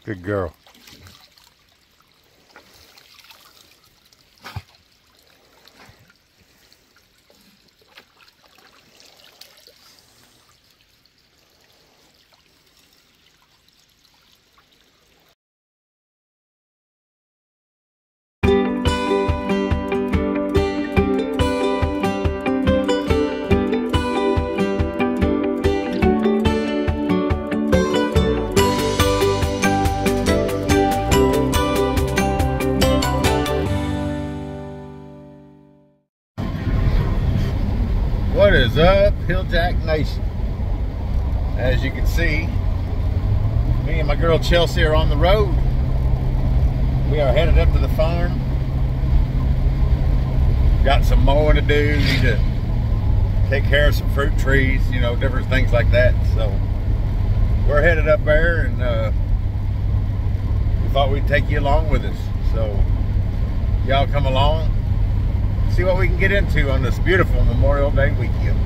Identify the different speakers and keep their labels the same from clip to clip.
Speaker 1: Good girl. What is up, HillJack Nation? As you can see, me and my girl Chelsea are on the road. We are headed up to the farm. Got some mowing to do. Need to take care of some fruit trees, you know, different things like that. So we're headed up there, and we thought we'd take you along with us. So y'all come along, see what we can get into on this beautiful Memorial Day weekend.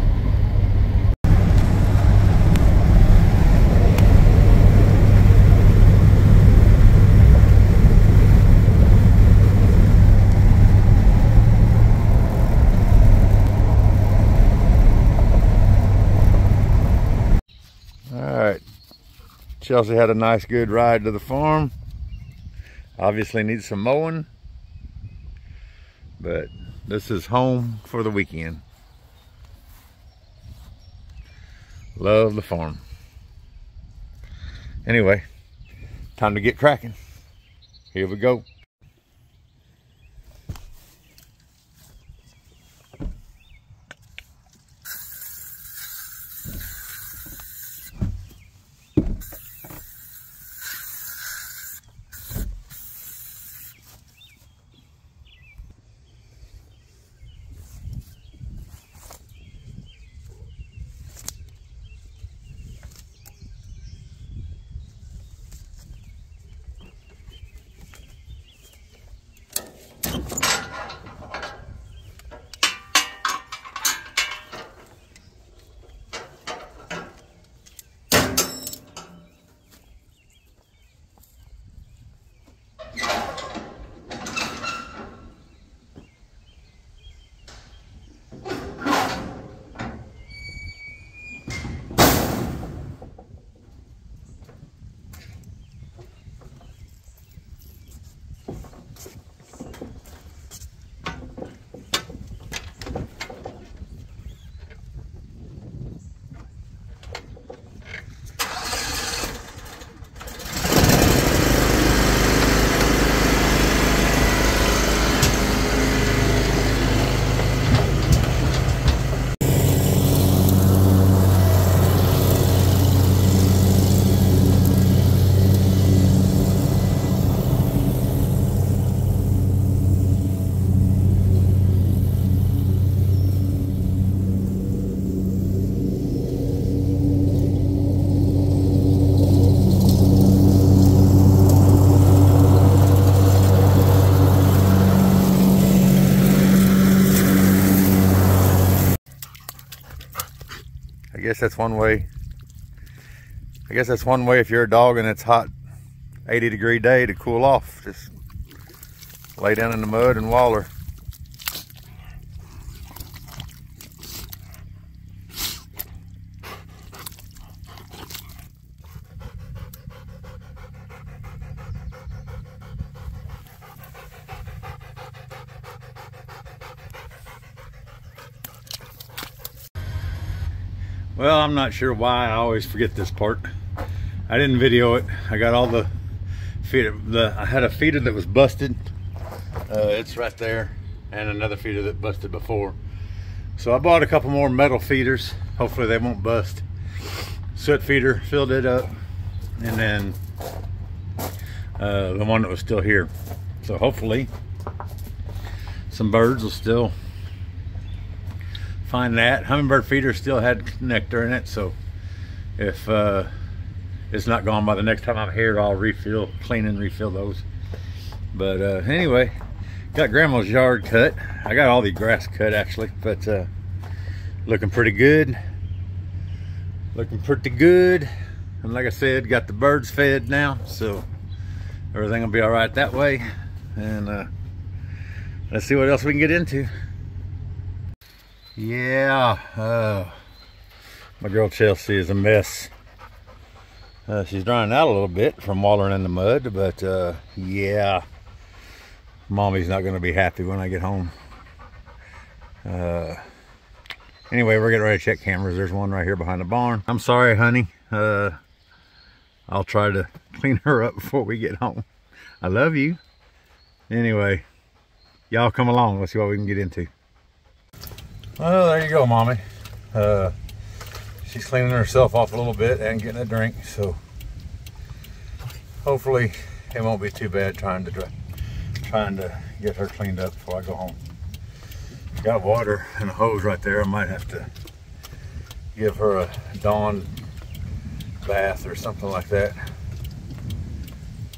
Speaker 1: Alright, Chelsea had a nice good ride to the farm. Obviously needs some mowing, but this is home for the weekend. Love the farm. Anyway, time to get cracking. Here we go. I guess that's one way. I guess that's one way if you're a dog and it's hot 80-degree day to cool off. Just lay down in the mud and waller. Well, I'm not sure why I always forget this part. I didn't video it. I got all the feeder. I had a feeder that was busted. It's right there, and another feeder that busted before. So I bought a couple more metal feeders. Hopefully they won't bust. Soot feeder, filled it up, and then the one that was still here. So hopefully some birds will still find that. Hummingbird feeder still had nectar in it, so if it's not gone by the next time I'm here, I'll clean and refill those. But anyway, got grandma's yard cut. I got all the grass cut actually, but looking pretty good. Looking pretty good. And like I said, got the birds fed now, so everything will be all right that way. And let's see what else we can get into. Yeah, my girl Chelsea is a mess. She's drying out a little bit from wallowing in the mud, but yeah, mommy's not going to be happy when I get home. Anyway, we're getting ready to check cameras. There's one right here behind the barn. I'm sorry, honey. I'll try to clean her up before we get home. I love you. Anyway, y'all come along. Let's see what we can get into. Well, there you go, mommy. She's cleaning herself off a little bit and getting a drink, so hopefully it won't be too bad trying to get her cleaned up before I go home. Got water and a hose right there. I might have to give her a dawn bath or something like that.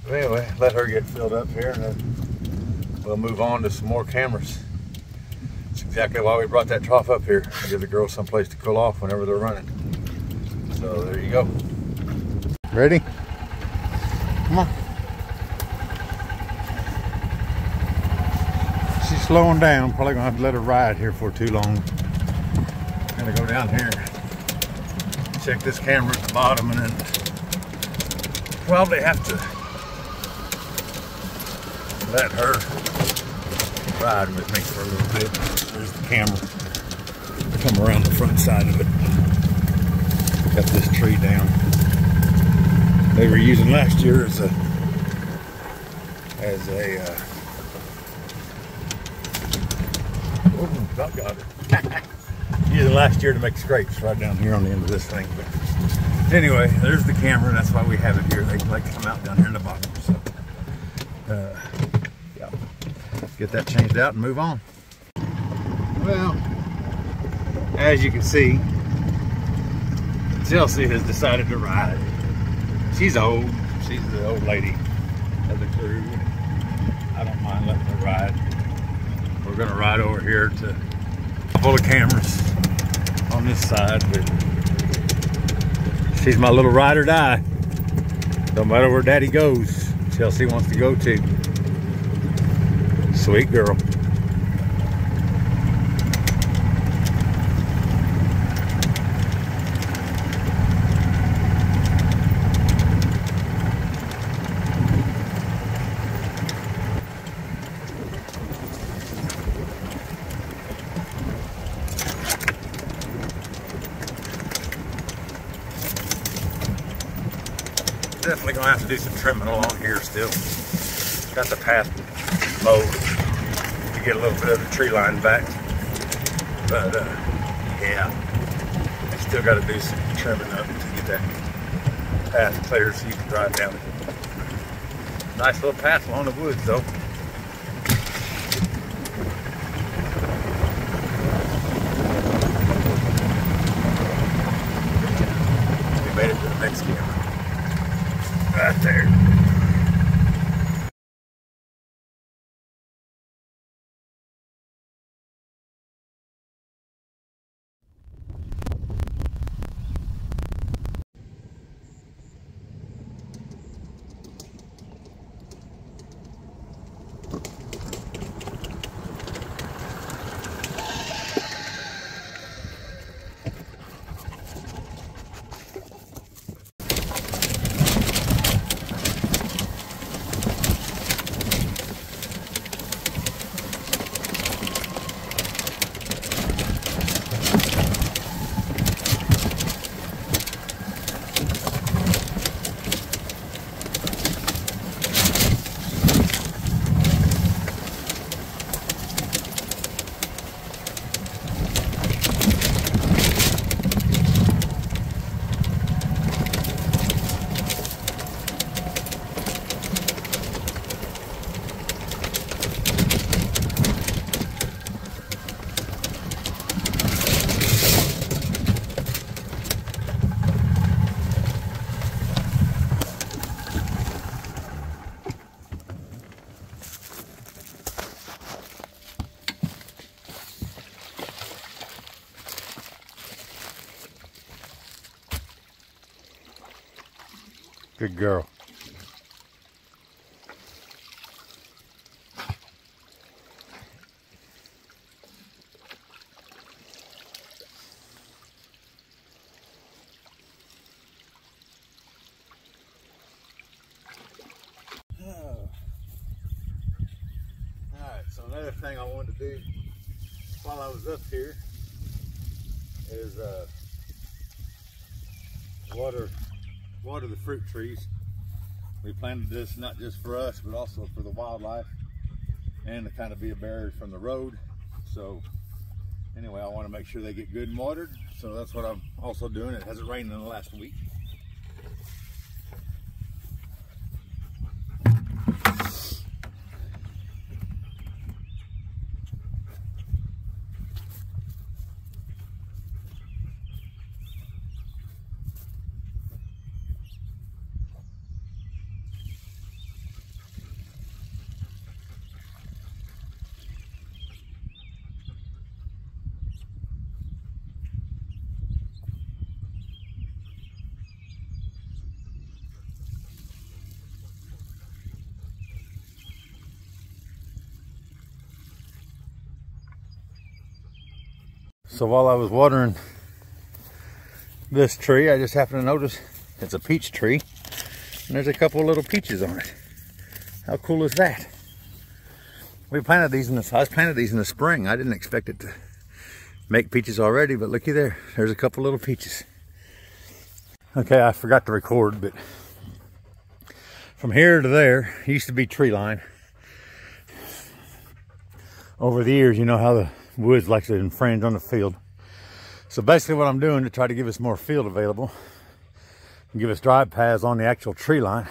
Speaker 1: But anyway, let her get filled up here, and then we'll move on to some more cameras. That's exactly why we brought that trough up here, to give the girls someplace to cool off whenever they're running. So there you go. Ready? Come on. She's slowing down. Probably gonna have to let her ride here for too long. I'm gonna go down here, check this camera at the bottom, and then probably have to let her ride with me for a little bit. There's the camera. Come around the front side of it. Got this tree down. They were using last year as a oh, about got her. Using last year to make scrapes right down here on the end of this thing. But anyway, there's the camera. That's why we have it here. They like to come out down here in the bottom. So yeah, get that changed out and move on. Well, as you can see, Chelsea has decided to ride. She's old. She's the old lady of the crew. I don't mind letting her ride. We're gonna ride over here to full of cameras on this side, but she's my little ride or die. No matter where daddy goes, Chelsea wants to go too. Sweet girl. Definitely gonna have to do some trimming along here still. Got the path mowed to get a little bit of the tree line back. But yeah, I still got to do some trimming up to get that path clear so you can drive down it. Nice little path along the woods though. We made it to the next camera. Right there. Good girl. Another thing I wanted to do while I was up here is water the fruit trees. We planted this not just for us, but also for the wildlife and to kind of be a barrier from the road. So anyway, I want to make sure they get good and watered. So that's what I'm also doing. It hasn't rained in the last week. So while I was watering this tree, I just happened to notice it's a peach tree and there's a couple of little peaches on it. How cool is that? We planted these in I planted these in the spring. I didn't expect it to make peaches already, but looky there. There's a couple little peaches. Okay, I forgot to record, but from here to there used to be tree line. Over the years, you know how the woods likes to infringe on the field. So basically what I'm doing to try to give us more field available and give us drive paths on the actual tree line,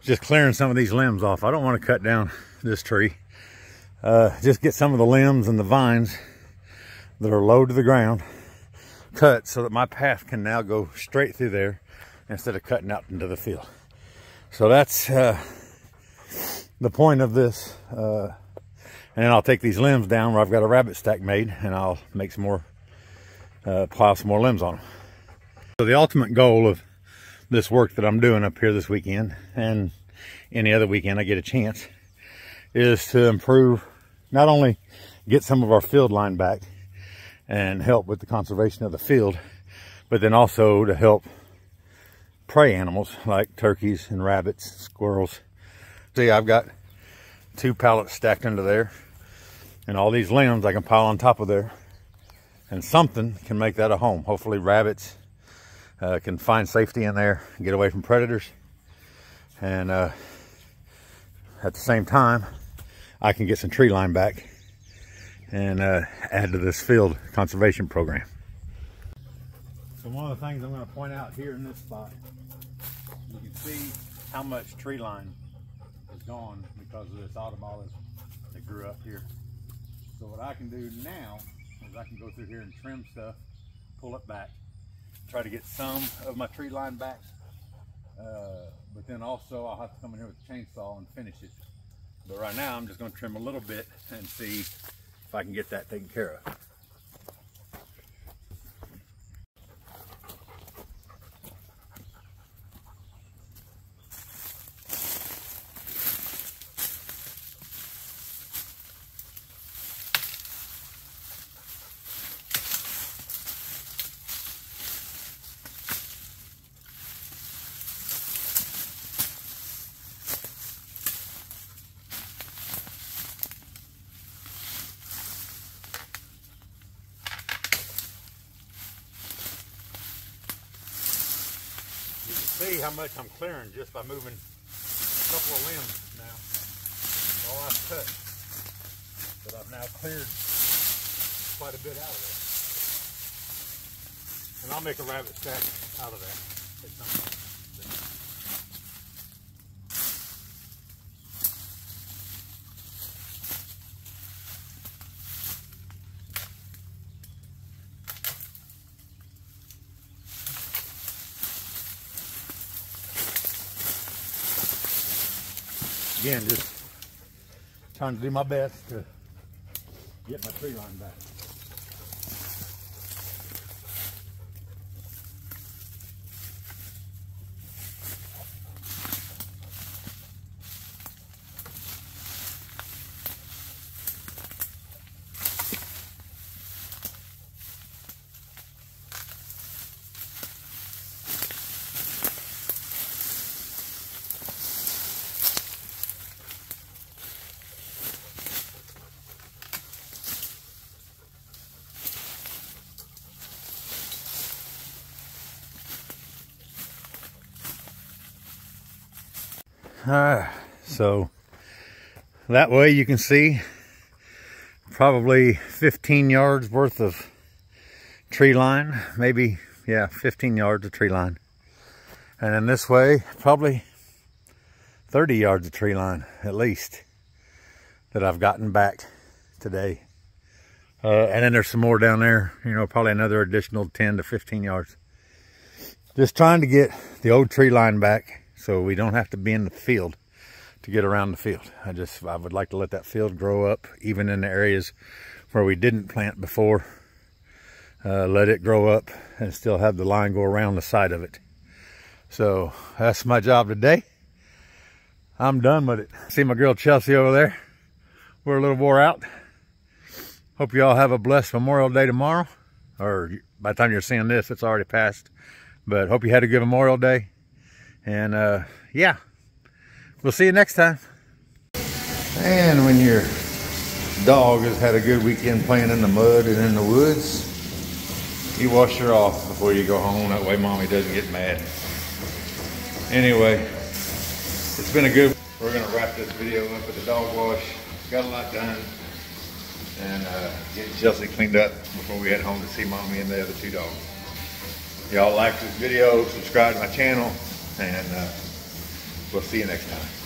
Speaker 1: just clearing some of these limbs off. I don't want to cut down this tree. Just get some of the limbs and the vines that are low to the ground cut so that my path can now go straight through there instead of cutting out into the field. So that's the point of this. And then I'll take these limbs down where I've got a rabbit stack made, and I'll make some more, pile some more limbs on them. So the ultimate goal of this work that I'm doing up here this weekend, and any other weekend I get a chance, is to improve, not only get some of our field line back and help with the conservation of the field, but then also to help prey animals like turkeys and rabbits, squirrels. See, I've got 2 pallets stacked under there. And all these limbs I can pile on top of there, and something can make that a home. Hopefully rabbits can find safety in there and get away from predators. And at the same time, I can get some tree line back and add to this field conservation program. So one of the things I'm going to point out here in this spot, you can see how much tree line is gone because of this autumn olive that grew up here. So what I can do now is I can go through here and trim stuff, pull it back, try to get some of my tree line back, but then also I'll have to come in here with a chainsaw and finish it. But right now I'm just going to trim a little bit and see if I can get that taken care of. See how much I'm clearing just by moving a couple of limbs now. All I've cut, but I've now cleared quite a bit out of there. And I'll make a rabbit stack out of that. Again, just trying to do my best to get my tree line back. So that way you can see probably 15 yards worth of tree line, maybe, yeah, 15 yards of tree line. And then this way, probably 30 yards of tree line at least that I've gotten back today. And then there's some more down there, you know, probably another additional 10 to 15 yards. Just trying to get the old tree line back so we don't have to be in the field to get around the field. I would like to let that field grow up, even in the areas where we didn't plant before. Let it grow up and still have the line go around the side of it. So that's my job today. I'm done with it. See my girl Chelsea over there. We're a little wore out. Hope you all have a blessed Memorial Day tomorrow. Or by the time you're seeing this, it's already passed. But hope you had a good Memorial Day. And yeah, we'll see you next time. And when your dog has had a good weekend playing in the mud and in the woods, you wash her off before you go home. That way mommy doesn't get mad. Anyway, it's been a good, we're gonna wrap this video up with the dog wash. Got a lot done. And getting Chelsea cleaned up before we head home to see mommy and the other two dogs. Y'all like this video, subscribe to my channel, and we'll see you next time.